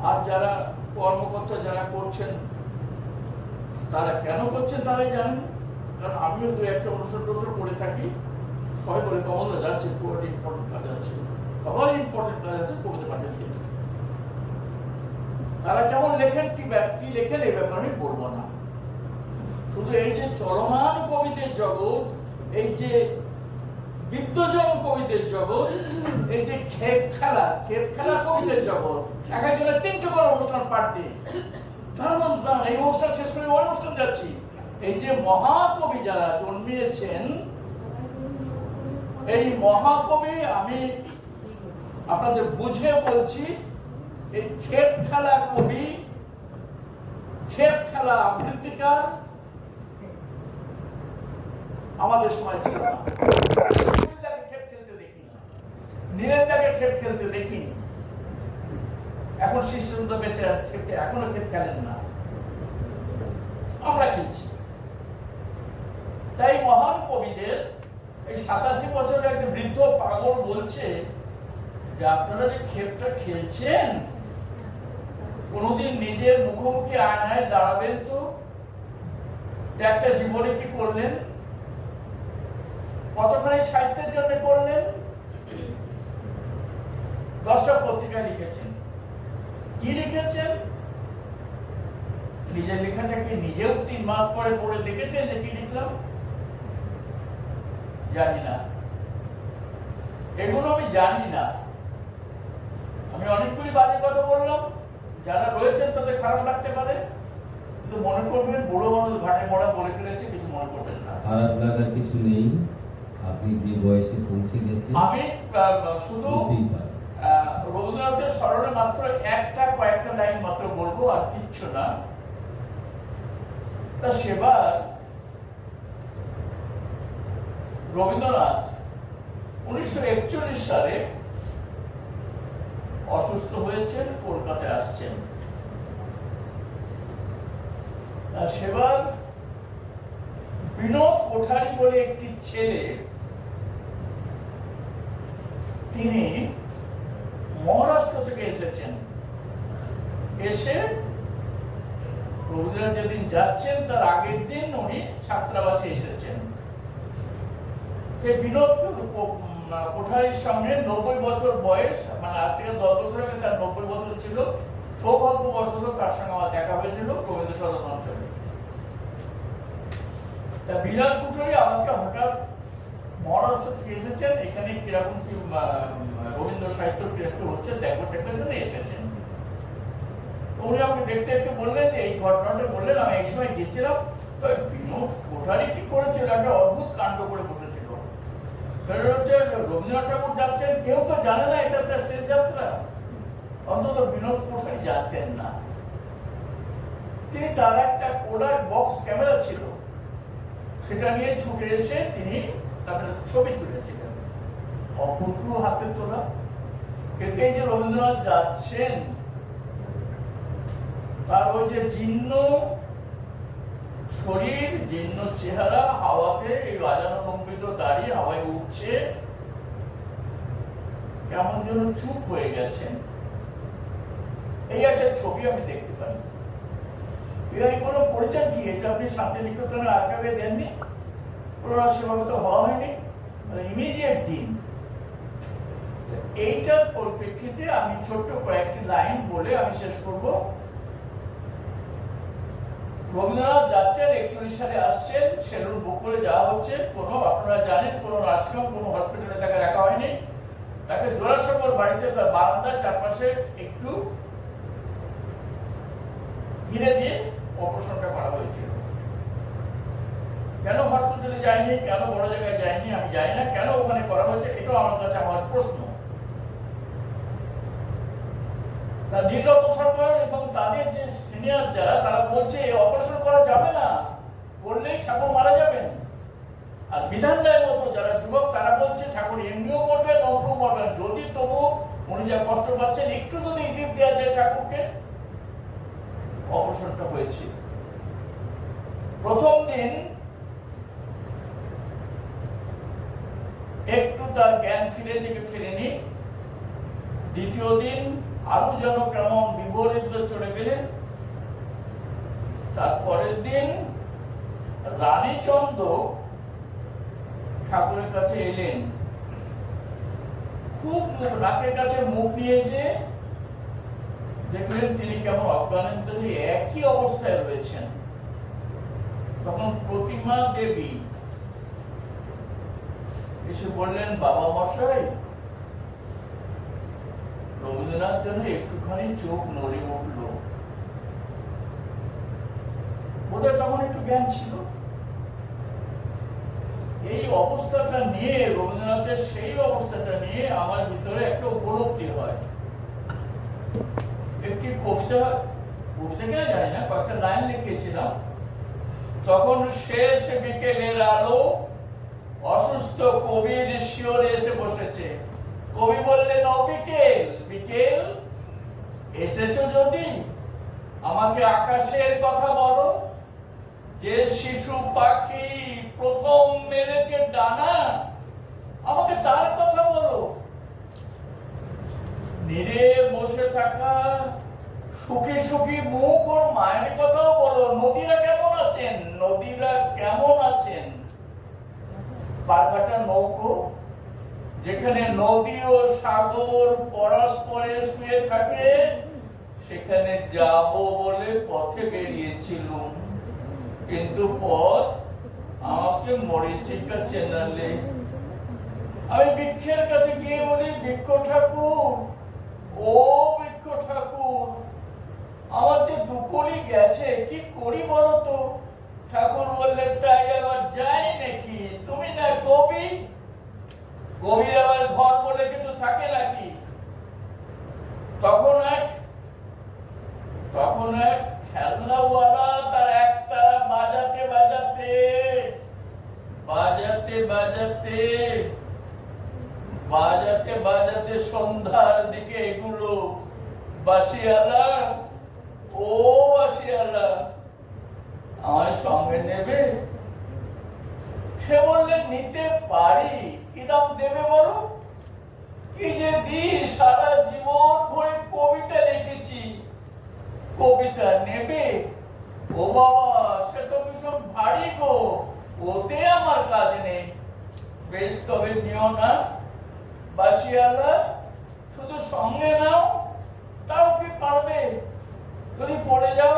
আর যারা কর্মকর্তা যারা করছেন, তারা কেন করছেন তারাই জানেন। কারণ আমিও 2-1টা অনুষ্ঠান করে থাকি, সবাই বলে কমলা যাচ্ছে, খুব ইম্পর্টেন্ট কাজ আছে, সবাই ইম্পর্টেন্ট কাজ আছে, কবিতা পাঠাচ্ছি। তারা কেমন লেখেন, কি লেখেন এই ব্যাপারে আমি বলবো না। শুধু এই যে চলমান কবিদের জগৎ, এই যে বিদ্যজন কবিদের জগৎ, এই যে খেপ খেলা কবিদের জগৎ, এক একজনের 3টা করে অনুষ্ঠান পাঠ দিয়ে এই অনুষ্ঠান শেষ করে ওই অনুষ্ঠান যাচ্ছি। এই যে মহাকবি যারা জন্মিয়েছেন, এই মহাকবি, আমি আপনাদের বুঝে বলছি, এই খেপ খেলা কবি, খেপ খেলা আবৃত্তিকার আমাদের সময় ছিল না। খেপ খেলতে দেখি না, নীরেন্দাকে খেপ খেলতে দেখি। এখন শিশুরা বেঁচে এখনো খেপ খেলেন না, আমরা খেলছি। তাই মহান কবিদের এই 87 বছরের একটা বৃদ্ধ পাগল বলছে যে আপনারা যে খেপটা খেলছেন, কোনদিন নিজের মুখোমুখি আয়নায় দাঁড়াবেন তো, একটা জীবনে কি করলেন, কতখানি সাহিত্যের জন্য করলেন। 10টা পত্রিকা লিখেছেন, কি লিখেছেন? নিজের লেখাটাকে নিজেও 3 মাস পরে পড়ে দেখেছেন যে কি লিখলাম? জানি না, এগুলো আমি জানি না। আমি অনেকগুলি বাজে কথা বললাম, যারা রয়েছেন তাদের খারাপ লাগতে পারে, কিন্তু মনে করবেন বুড়ো মানুষ ঘাটে মরা বলে ফেলেছে, কিছু মনে করবেন না। খারাপ লাগার কিছু নেই, আপনি যে বয়সে পৌঁছে গেছেন। আমি শুধু রবীন্দ্রনাথের স্মরণে মাত্র কয়েকটা লাইন মাত্র বলবো, আর কিচ্ছু না। তা সেবার রবীন্দ্রনাথ 1941 সালে অসুস্থ হয়েছেন, কলকাতায় আসছেন। সেবার বিনোদ কোঠারি বলে একটি ছেলে তিনি মহারাষ্ট্র থেকে এসেছেন। এসে রবীন্দ্রনাথ যেদিন যাচ্ছেন তার আগের দিন উনি ছাত্রাবাসে এসেছেন। বিনোদ কোঠারির সঙ্গে 90 বছর বয়স, মানে আজ থেকে 10 বছর আগে তার 90 বছর ছিল। সৌভাগ্যবশত তার সঙ্গে আমার দেখা হয়েছিল রবীন্দ্র সদন অঞ্চলে। তা বিনোদ কোঠারি আমাকে হঠাৎ মহারাষ্ট্র থেকে এসেছেন, এখানে কিরকম কি রবীন্দ্র সাহিত্য কিরকম হচ্ছে দেখবার জন্য এসেছেন। উনি আমাকে দেখতে একটু বললেন, এই ঘটনাটা বললেন। আমি এই সময় গেছিলাম। বিনোদ কোঠারি কি করেছিল, একটা অদ্ভুত কাণ্ড করে বসেছিল। রবীন্দ্রনাথ ঠাকুর যাচ্ছেন, কেউ তো জানে না এটা তার শেষ যাত্রা, অন্তত বিনোদ কোঠারি জানতেন না। তিনি তার একটা কোডাক বক্স ক্যামেরা ছিল, সেটা নিয়ে ছুটে এসে তিনি তাদের ছবি তুলেছিলেন। অপূর্ব হাতে তোলা। কিন্তু এই যে রবীন্দ্রনাথ যাচ্ছেন, তার ওই যে জীর্ণ শরীর, জীর্ণ চেহারা, হাওয়াতে এই বাজানো কম্পিত দাঁড়িয়ে হাওয়ায় উঠছে, কেমন যেন চুপ হয়ে গেছেন। এই একটা ছবি আমি দেখতে পাই। এর কোনো পরিচয় কি? এটা আপনি শান্তিনিকেতনের আর্কাইভে দেননি, সেভাবে তো হওয়া হয়নি, ইমিডিয়েট দিন। এইটার পরিপ্রেক্ষিতে আমি ছোট্ট কয়েকটি লাইন বলে আমি শেষ করব। রবীন্দ্রনাথ যাচ্ছেন, 41 সালে আসছেন, সেলুন বুক করে যাওয়া হচ্ছে। কোনো, আপনারা জানেন, কোনো নার্সিংহোম, কোনো হসপিটালে তাকে রাখা হয়নি। তাকে জোড়াসাঁকোর বাড়িতে তার বারান্দার চারপাশে একটু ঘিরে দিয়ে অপারেশনটা করা হয়েছিল। কেন হসপিটালে যায়নি, কেন বড় জায়গায় যায়নি আমি জানি না, কেন ওখানে করা হয়েছে এটাও আমার কাছে আমার প্রশ্ন। নীলরত্ন সরকার এবং তাদের যে সিনিয়র যারা, তারা বলছে অপারেশন করা যাবে না, করলেই ঠাকুর মারা যাবেন। আর বিধান রায়ের মতো যারা যুবক, তারা বলছে ঠাকুর এমনিও মরবেন, অল্পও মরবেন, যদি তবু উনি যা কষ্ট পাচ্ছেন একটু যদি ইঙ্গিত দেওয়া যায় ঠাকুরকে। অপারেশনটা হয়েছে। প্রথম দিন একটু তার জ্ঞান ফিরেনি। দ্বিতীয় দিন আরো যেন কেমন বিপরীত চলে গেলেন। তারপরের দিন রানীচন্দ্র ঠাকুরের কাছে এলেন, খুব নাকের কাছে মুখ নিয়ে যে দেখলেন তিনি কেমন অজ্ঞানেন্দ্রী একই অবস্থায় রয়েছেন। তখন প্রতিমা দেবী এসে বললেন, বাবা মশাই, রবীন্দ্রনাথ যেন একটুখানি চোখ নড়ে উঠল। ওদের তখন একটু জ্ঞান ছিল। এই অবস্থাটা নিয়ে, রবীন্দ্রনাথের সেই অবস্থাটা নিয়ে আমার ভিতরে একটা উপলব্ধি হয়। একটি কবিতা কিনা জানি না, কয়েকটা লাইন লিখেছিলাম। তখন শেষ বিকেলের আলো অসুস্থ কবির শিওরে এসে বসেছে। কবি বললেন, ও বিকেল এসেছো যদি, আমাকে আকাশের কথা বলো। যে শিশু পাখি প্রথম মেরেছে ডানা, আমাকে তার কথা বলো। নীরে বসে থাকা সুখী সুখী মুখ ওর মায়ের কথাও বলো। নদীরা কেমন আছেন, নদীরা কেমন আছেন। পারঘাটা নৌকো, যেখানে নদী ও সাগর পরস্পরে শুয়ে থাকে, সেখানে যাব বলে পথে বেরিয়েছিলাম, কিন্তু পথ আমাকে মরিচিকা চেনালে। আমি বৃক্ষের কাছে গিয়ে বলি, বৃক্ষ ঠাকুর, ও বৃক্ষ ঠাকুর, আমার যে দুকলি গেছে, কি করি বলো তো। ঠাকুর বললেন, তাই আবার যাই নাকি, তুমি না কবি, কবির আবার ঘর বলে কিছু থাকে নাকি। তখন এক খেলনাওয়ালা তার একতারা বাজাতে বাজাতে সন্ধ্যার দিকে এগুলো, বাসিয়ালা, ও বাসিয়ালা, আমার সঙ্গে নেবে। সে বললে, নিতে পারি, কি দাম দেবে বলো। কি ওতে আমার কাজ নেই। বেশ, তবে নিও না বাসিয়ালা, শুধু সঙ্গে নাও। তাও কি পারবে যদি পড়ে যাও?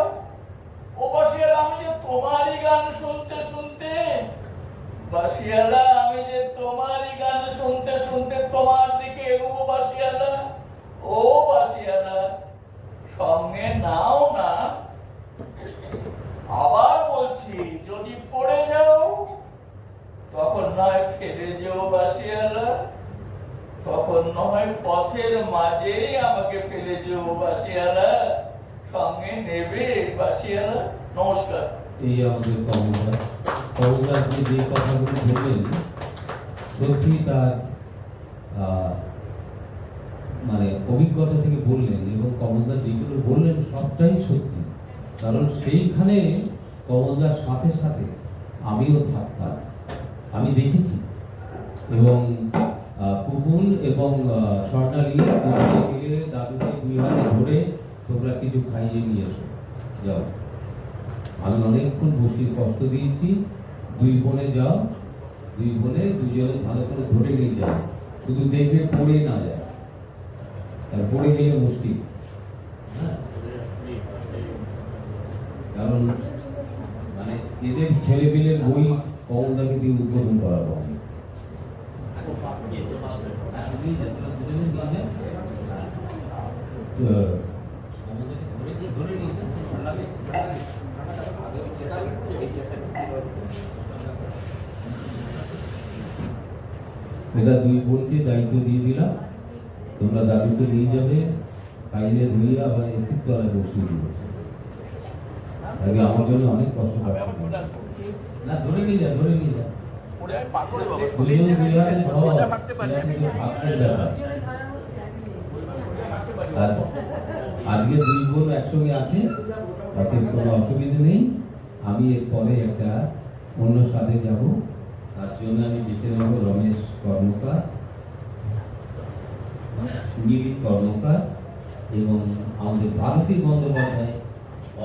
ও বাসিয়ালা, আমি যে তোমারই গান শুনতে শুনতে, বাসিয়ালা আমি যে তোমারই গান শুনতে শুনতে তোমার দিকে এগোবো বাসিয়ালা। ও বাসিয়ালা, সঙ্গে নাও না। আবার বলছি, যদি পড়ে যাও তখন নয় ফেলে যেও বাসিয়ালা, তখন নয় পথের মাঝেই আমাকে ফেলে যেও বাসিয়ালা। সঙ্গে নেবে বাসিয়ালা? নমস্কার। এই আমাদের কমলদা। কমলদা আপনি যে কথাগুলো বললেন সত্যি তার মানে অভিজ্ঞতা থেকে বললেন, এবং কমলদা যেগুলো বললেন সবটাই সত্যি। কারণ সেইখানে কমলদার সাথে সাথে আমিও থাকতাম, আমি দেখেছি। এবং পুপুল এবং স্বর্ণালী গেলে দাদুকে 2 হাতে ধরে তোমরা কিছু খাইয়ে নিয়ে এসো, যাও। আমি অনেকক্ষণ বসে কষ্ট দিয়েছি। 2 বোনে যাও, 2 বোনে দুজনে ভালো করে ধরে নিয়ে যাও, শুধু দেখবে পড়ে না যায়, আর পড়ে গেলে মুশকিল। হ্যাঁ, কারণ মানে এদের ছেলেপিলের বই কমলদাকে দিয়ে উদ্বোধন করাবো আমি। এটা 2 বোনকে দায়িত্ব দিয়ে দিলাম, তোমরা দাদুকে নিয়ে যাবে, খাইলে ধুয়ে আবার এসির তলায় বসিয়ে দিবে। আগে আমার জন্য অনেক কষ্ট পাচ্ছে না। ধরে নিয়ে যা, ধরে নিয়ে যা। দুজন বিহারে আজকে 2 বোন একসঙ্গে আছে, তাতে কোনো অসুবিধা নেই। আমি এরপরে একটা অন্য স্বাদে যাব, তার জন্য আমি ডেকে নেব রমেশ কর্মকার, সুনীল কর্মকার এবং আমাদের ভারতী বন্দ্যোপাধ্যায়,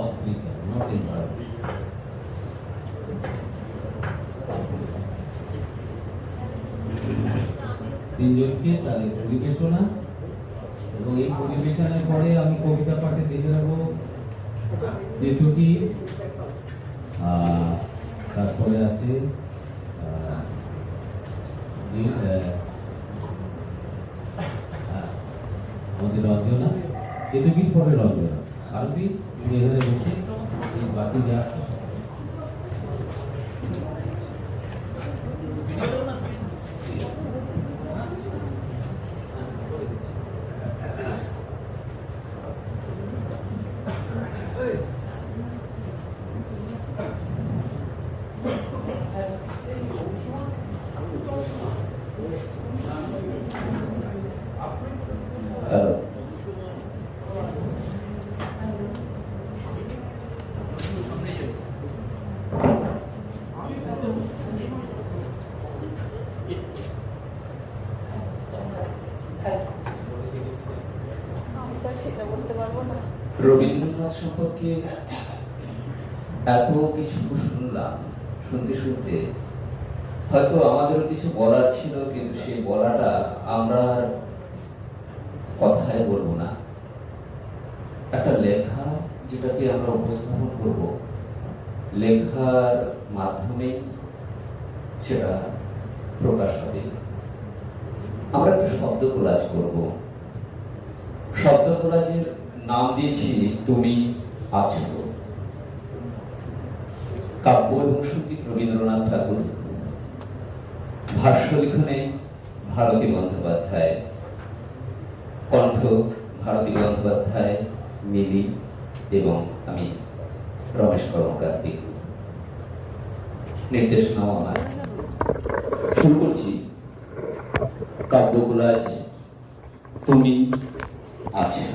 অস্ট্রিকা, নট ইন ভারত। তিনজনকে তাদের পরিবেশনা, এবং এই পরিবেশনের পরে আমি কবিতা পাঠে দেখে নেব যেটুকি, তারপরে আছে আমাদের রঞ্জনা, এটুকির পরে রঞ্জনা। আরবি এখানে বসে এই বাকি যা আছে রবীন্দ্রনাথ সম্পর্কে এত কিছু শুনলাম, শুনতে শুনতে হয়তো আমাদেরও কিছু বলার ছিল, কিন্তু সেই বলাটা আমরা কথায় বলবো না। একটা লেখা যেটাকে আমরা উপস্থাপন করব, লেখার মাধ্যমে সেটা প্রকাশ হবে। আমরা একটা শব্দ কোলাজ করব। শব্দ কোলাজের নাম দিয়েছি তুমি আছো। কাব্য এবং সঙ্গীত রবীন্দ্রনাথ ঠাকুর, ভাষ্য লিখনে ভারতী বন্দ্যোপাধ্যায়, কণ্ঠ ভারতী বন্দ্যোপাধ্যায়, মিলি এবং আমি রমেশ কর্মকার। নির্দেশনাও আমার। শুরু করছি কাব্য কোলাজ তুমি আছো।